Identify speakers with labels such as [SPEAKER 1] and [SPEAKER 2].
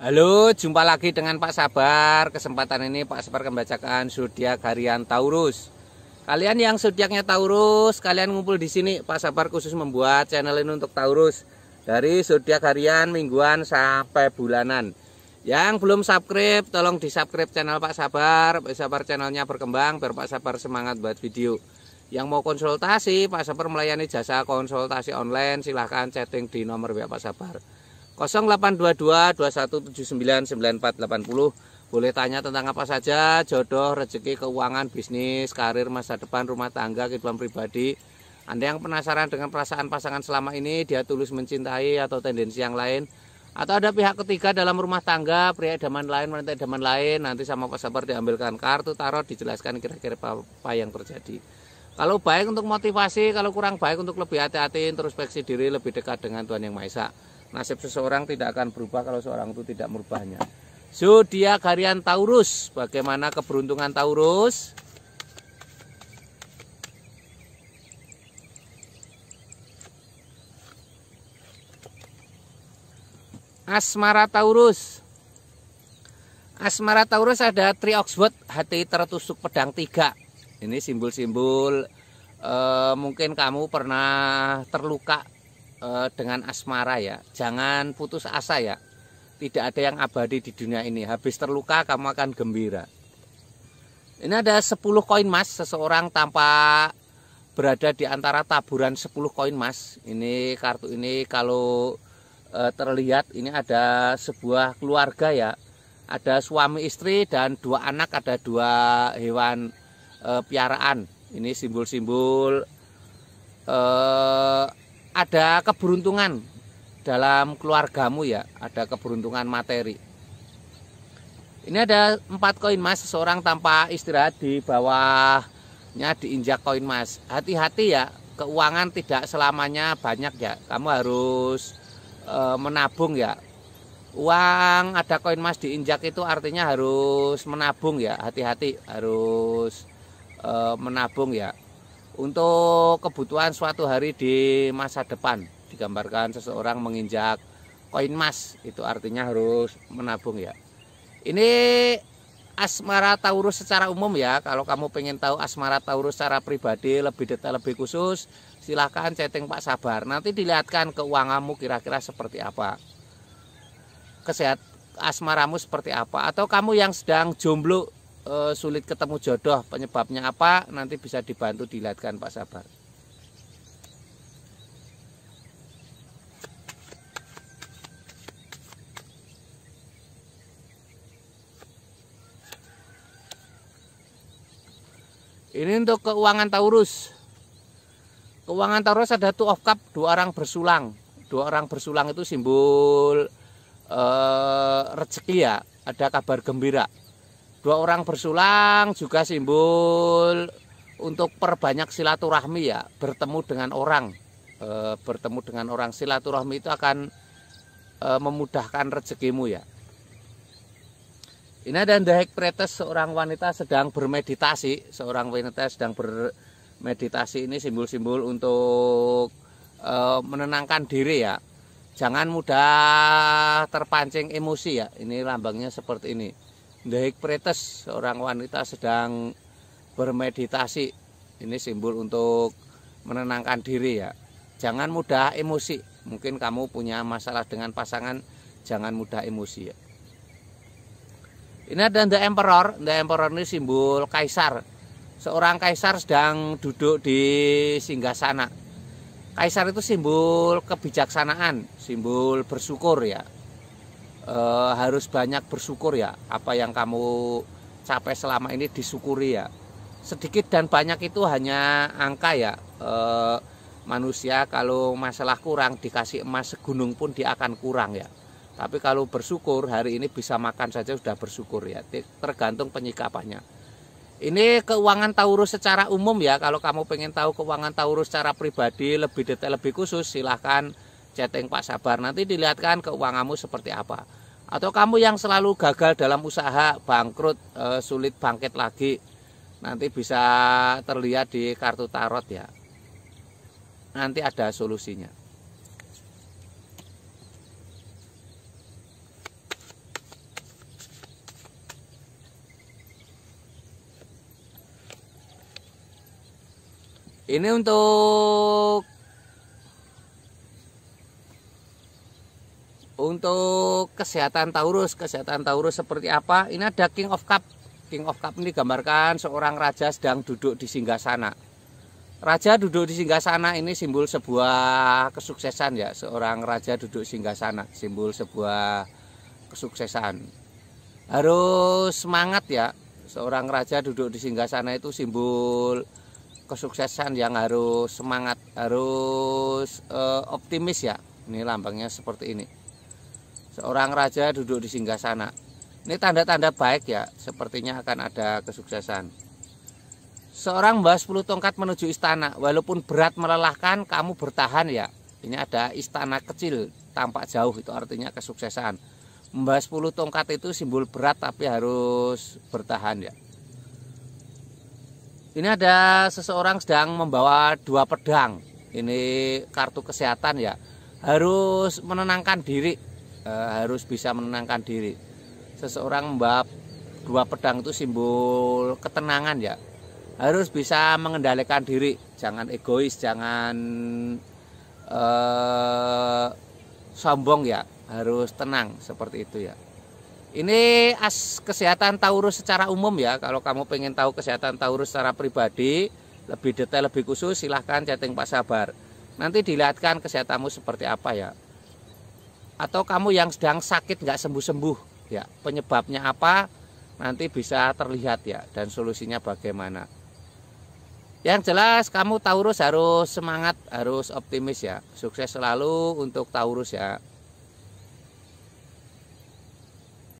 [SPEAKER 1] Halo, jumpa lagi dengan Pak Sabar. Kesempatan ini Pak Sabar akan membacakan zodiak harian Taurus. Kalian yang zodiaknya Taurus, kalian ngumpul di sini. Pak Sabar khusus membuat channel ini untuk Taurus. Dari zodiak harian, mingguan sampai bulanan. Yang belum subscribe, tolong di-subscribe channel Pak Sabar. Pak Sabar channelnya berkembang biar Pak Sabar semangat buat video. Yang mau konsultasi, Pak Sabar melayani jasa konsultasi online. Silahkan chatting di nomor WA Pak Sabar 0822 2179 9480. Boleh tanya tentang apa saja, jodoh, rezeki, keuangan, bisnis, karir, masa depan, rumah tangga, kehidupan pribadi. Anda yang penasaran dengan perasaan pasangan selama ini, dia tulus mencintai atau tendensi yang lain, atau ada pihak ketiga dalam rumah tangga, pria idaman lain, wanita idaman lain, nanti sama Pak Sabar diambilkan kartu tarot, dijelaskan kira-kira apa yang terjadi. Kalau baik untuk motivasi, kalau kurang baik untuk lebih hati-hati, introspeksi diri, lebih dekat dengan Tuhan Yang Maha Esa. Nasib seseorang tidak akan berubah kalau seorang itu tidak merubahnya. Zodiak harian Taurus. Bagaimana keberuntungan Taurus? Asmara Taurus. Asmara Taurus ada Tree Oxwood, hati tertusuk pedang 3. Ini simbol-simbol mungkin kamu pernah terluka dengan asmara ya. Jangan putus asa ya. Tidak ada yang abadi di dunia ini. Habis terluka kamu akan gembira. Ini ada 10 koin emas. Seseorang tanpa berada di antara taburan 10 koin emas. Ini kartu ini kalau terlihat ini ada sebuah keluarga ya. Ada suami istri dan 2 anak, ada 2 hewan piaraan. Ini simbol-simbol ada keberuntungan dalam keluargamu ya, ada keberuntungan materi. Ini ada 4 koin emas, seseorang tanpa istirahat di bawahnya diinjak koin emas. Hati-hati ya, keuangan tidak selamanya banyak ya, kamu harus menabung ya. Uang ada koin emas diinjak itu artinya harus menabung ya, hati-hati harus menabung ya. Untuk kebutuhan suatu hari di masa depan, digambarkan seseorang menginjak koin emas, itu artinya harus menabung ya. Ini asmara Taurus secara umum ya. Kalau kamu pengen tahu asmara Taurus secara pribadi lebih detail, lebih khusus, silahkan chatting Pak Sabar. Nanti dilihatkan keuanganmu kira-kira seperti apa, kesehatan asmaramu seperti apa, atau kamu yang sedang jomblo, sulit ketemu jodoh, penyebabnya apa, nanti bisa dibantu dilihatkan Pak Sabar. Ini untuk keuangan Taurus. Keuangan Taurus ada Two of Cup, 2 orang bersulang. 2 orang bersulang itu simbol rezeki ya, ada kabar gembira. 2 orang bersulang juga simbol untuk perbanyak silaturahmi ya, bertemu dengan orang. Bertemu dengan orang, silaturahmi itu akan memudahkan rezekimu ya. Ini ada The High Priestess, seorang wanita sedang bermeditasi. Seorang wanita sedang bermeditasi, ini simbol-simbol untuk menenangkan diri ya. Jangan mudah terpancing emosi ya, ini lambangnya seperti ini. The High Priestess, seorang wanita sedang bermeditasi. Ini simbol untuk menenangkan diri ya. Jangan mudah emosi. Mungkin kamu punya masalah dengan pasangan, jangan mudah emosi ya. Ini ada The Emperor. The Emperor ini simbol kaisar. Seorang kaisar sedang duduk di singgasana. Kaisar itu simbol kebijaksanaan, simbol bersyukur ya. Harus banyak bersyukur ya, apa yang kamu capai selama ini disyukuri ya. Sedikit dan banyak itu hanya angka ya. Manusia kalau masalah kurang dikasih emas segunung pun dia akan kurang ya. Tapi kalau bersyukur, hari ini bisa makan saja sudah bersyukur ya, tergantung penyikapannya. Ini keuangan Taurus secara umum ya. Kalau kamu pengen tahu keuangan Taurus secara pribadi lebih detail, lebih khusus, silahkan chatting Pak Sabar. Nanti dilihatkan keuanganmu seperti apa. Atau kamu yang selalu gagal dalam usaha, bangkrut, sulit bangkit lagi, nanti bisa terlihat di kartu tarot ya. Nanti ada solusinya. Ini untuk kesehatan Taurus seperti apa? Ini ada King of Cup. King of Cup ini gambarkan seorang raja sedang duduk di singgasana. Raja duduk di singgasana ini simbol sebuah kesuksesan ya. Seorang raja duduk singgasana, simbol sebuah kesuksesan. Harus semangat ya. Seorang raja duduk di singgasana itu simbol kesuksesan yang harus semangat, harus optimis ya. Ini lambangnya seperti ini. Seorang raja duduk di singgasana. Ini tanda-tanda baik ya, sepertinya akan ada kesuksesan. Seorang membawa 10 tongkat menuju istana, walaupun berat melelahkan, kamu bertahan ya. Ini ada istana kecil, tampak jauh, itu artinya kesuksesan. Membawa 10 tongkat itu simbol berat tapi harus bertahan ya. Ini ada seseorang sedang membawa 2 pedang. Ini kartu kesehatan ya. Harus menenangkan diri, harus bisa menenangkan diri. Seseorang membawa 2 pedang itu simbol ketenangan ya. Harus bisa mengendalikan diri, jangan egois, jangan sombong ya. Harus tenang seperti itu ya. Ini kesehatan Taurus secara umum ya. Kalau kamu pengen tahu kesehatan Taurus secara pribadi, lebih detail, lebih khusus, silahkan chatting Pak Sabar. Nanti dilihatkan kesehatanmu seperti apa ya. Atau kamu yang sedang sakit nggak sembuh-sembuh ya, penyebabnya apa nanti bisa terlihat ya, dan solusinya bagaimana. Yang jelas kamu Taurus harus semangat, harus optimis ya. Sukses selalu untuk Taurus ya.